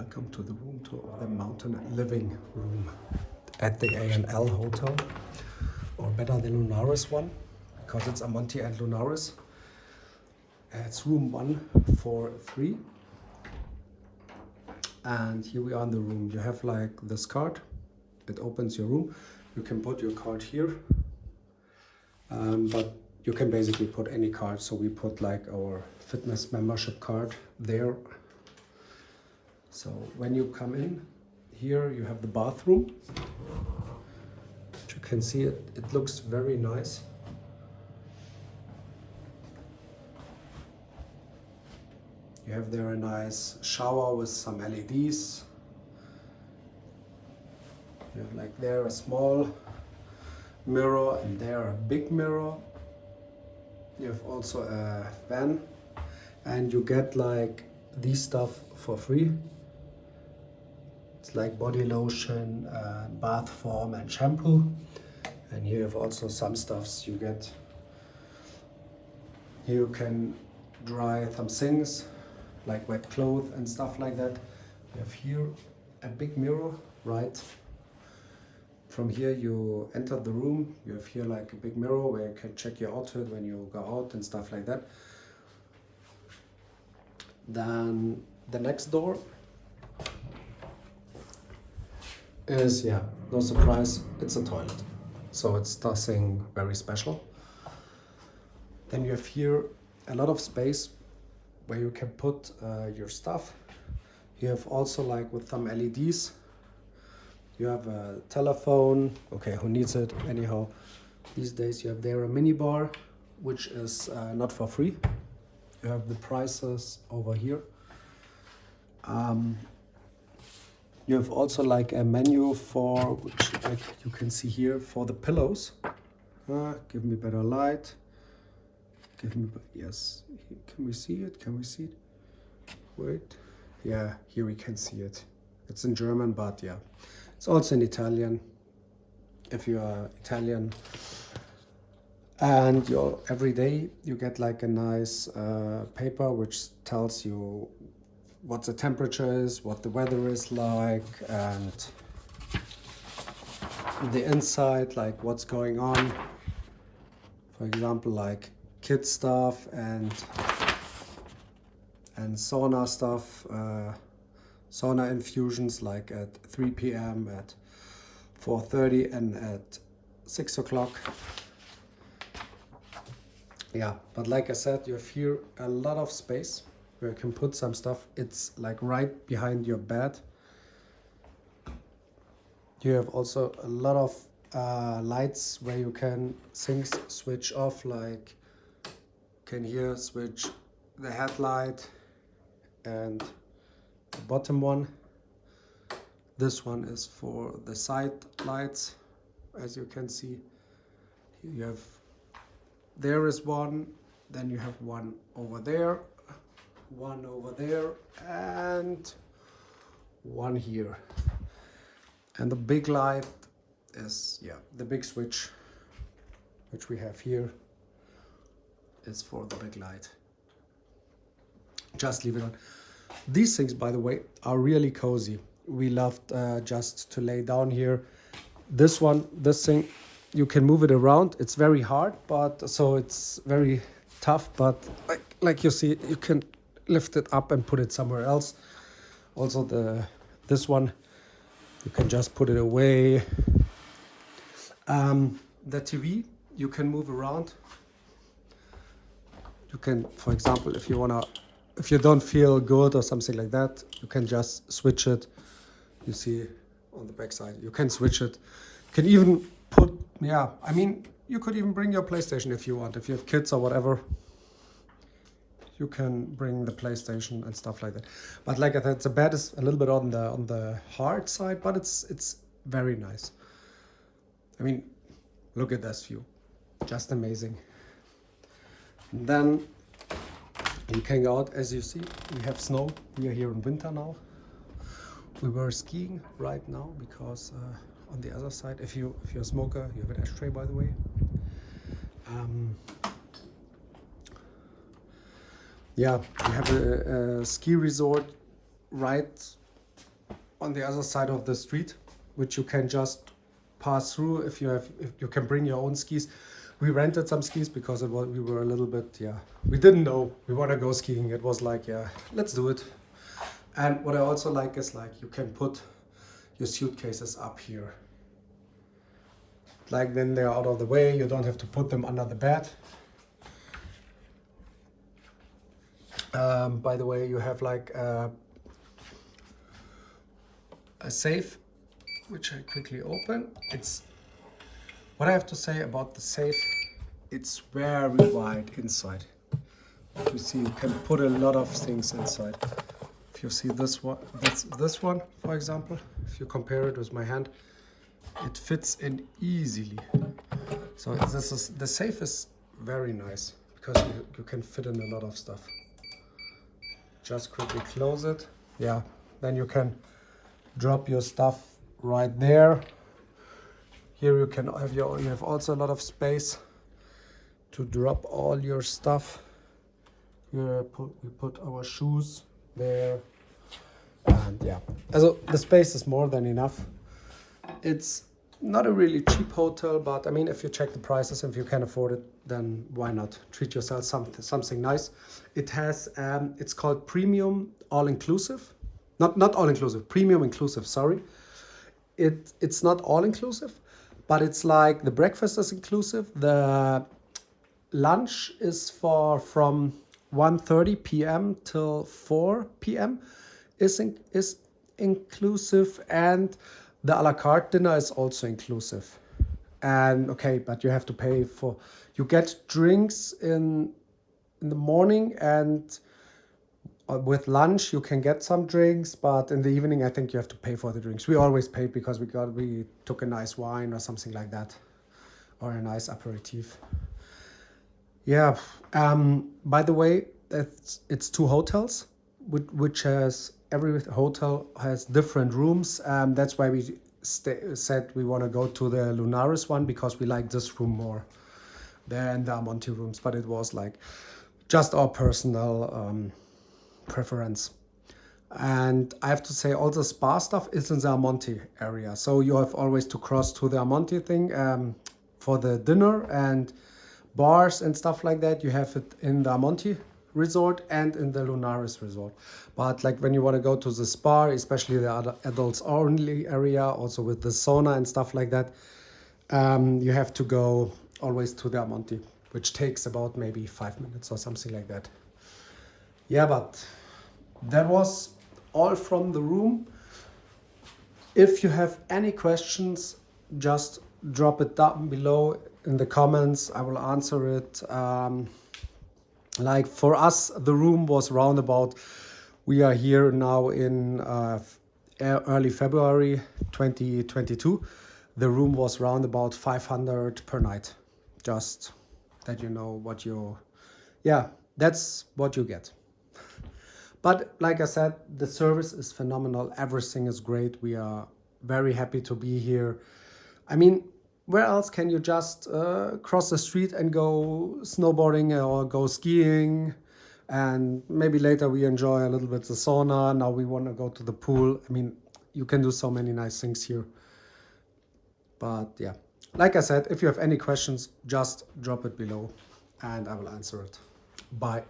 Welcome to the room tour of the mountain living room at the A&L Hotel, or better the Lunaris one, because it's Amonti and Lunaris. It's room 143, and here we are in the room. You have like this card, it opens your room. You can put your card here, but you can basically put any card. So we put like our fitness membership card there. So when you come in here, you have the bathroom. You can see it looks very nice. You have there a nice shower with some LEDs. You have like there a small mirror and there a big mirror. You have also a fan, and you get like these stuff for free. It's like body lotion, bath foam and shampoo. And here you have also some stuffs you get. Here you can dry some things like wet clothes and stuff like that. You have here a big mirror, right? From here you enter the room. You have here like a big mirror where you can check your outfit when you go out and stuff like that. Then the next door is, yeah, no surprise, it's a toilet. So it's nothing very special. Then you have here a lot of space where you can put your stuff. You have also like with some LEDs. You have a telephone. Okay, who needs it? Anyhow, these days you have there a mini bar, which is not for free. You have the prices over here. You have also like a menu for, which like you can see here, for the pillows. Give me better light. Give me, yes, can we see it? Can we see it? Wait, yeah, here we can see it. It's in German, but yeah, it's also in Italian, if you are Italian. And every day you get like a nice paper which tells you what the temperature is, what the weather is like, and the inside, like what's going on. For example, like kid stuff and sauna stuff, sauna infusions like at 3 p.m., at 4:30 and at 6 o'clock. Yeah, but like I said, you have here a lot of space where you can put some stuff. It's like right behind your bed. You have also a lot of lights where you can things switch off, like can here switch the headlight and the bottom one. This one is for the side lights, as you can see. You have, there is one, then you have one over there, and one here. And the big light is, yeah, the big switch which we have here is for the big light. Just leave it on. These things, by the way, are really cozy. We loved just to lay down here. This thing, you can move it around. It's very hard, but so it's very tough, but like you see, you can lift it up and put it somewhere else. Also this one, you can just put it away. The TV, you can move around. You can, for example, if you don't feel good or something like that, you can just switch it. You see on the back side, you can switch it. You can even put, yeah, I mean, you could even bring your PlayStation if you want. If you have kids or whatever, you can bring the PlayStation and stuff like that. But like I said, the bed is a little bit on the hard side, but it's very nice. I mean, look at this view, just amazing. And then you can go out. As you see, we have snow. We are here in winter now. We were skiing right now because on the other side, if you're a smoker, you have an ashtray, by the way. Yeah, we have a ski resort right on the other side of the street, which you can just pass through if you can bring your own skis. We rented some skis because we were a little bit, we didn't know we want to go skiing. It was like, let's do it. And what I also like is like you can put your suitcases up here. Like then they're out of the way, you don't have to put them under the bed. By the way, you have like a safe, which I quickly open. It's what I have to say about the safe. It's very wide inside. You see, you can put a lot of things inside. If you see this one, that's this one, for example. If you compare it with my hand, it fits in easily. So the safe is very nice because you can fit in a lot of stuff. Just quickly close it. Yeah, then you can drop your stuff right there. Here you can have you have also a lot of space to drop all your stuff. Here we put our shoes there, and yeah, also the space is more than enough. It's not a really cheap hotel, but I mean, if you check the prices, if you can afford it, then why not treat yourself something nice. It has it's called premium all inclusive, not all inclusive, premium inclusive. Sorry, it's not all inclusive, but it's like the breakfast is inclusive. The lunch is from 1:30 p.m. till 4 p.m. is inclusive, and the a la carte dinner is also inclusive. And okay, but you have to pay for. You get drinks in the morning, and with lunch you can get some drinks, but in the evening I think you have to pay for the drinks. We always paid because we took a nice wine or something like that, or a nice aperitif. Yeah. By the way, it's two hotels, which has every hotel has different rooms. That's why we said we want to go to the Lunaris one because we like this room more than the Amonti rooms. But it was like just our personal preference. And I have to say, all the spa stuff is in the Amonti area. So you have always to cross to the Amonti thing for the dinner and bars and stuff like that. You have it in the Amonti resort and in the Lunaris resort. But like when you want to go to the spa, especially the adults only area, also with the sauna and stuff like that, you have to go always to the Amonti, which takes about maybe 5 minutes or something like that. Yeah, but that was all from the room. If you have any questions, just drop it down below in the comments. I will answer it. Like for us, the room was roundabout. We are here now in early February 2022. The room was roundabout 500 per night. Just that you know what that's what you get. But like I said, the service is phenomenal. Everything is great. We are very happy to be here. I mean, where else can you just cross the street and go snowboarding or go skiing? And maybe later we enjoy a little bit the sauna. Now we want to go to the pool. I mean, you can do so many nice things here. But yeah, like I said, if you have any questions, just drop it below and I will answer it. Bye.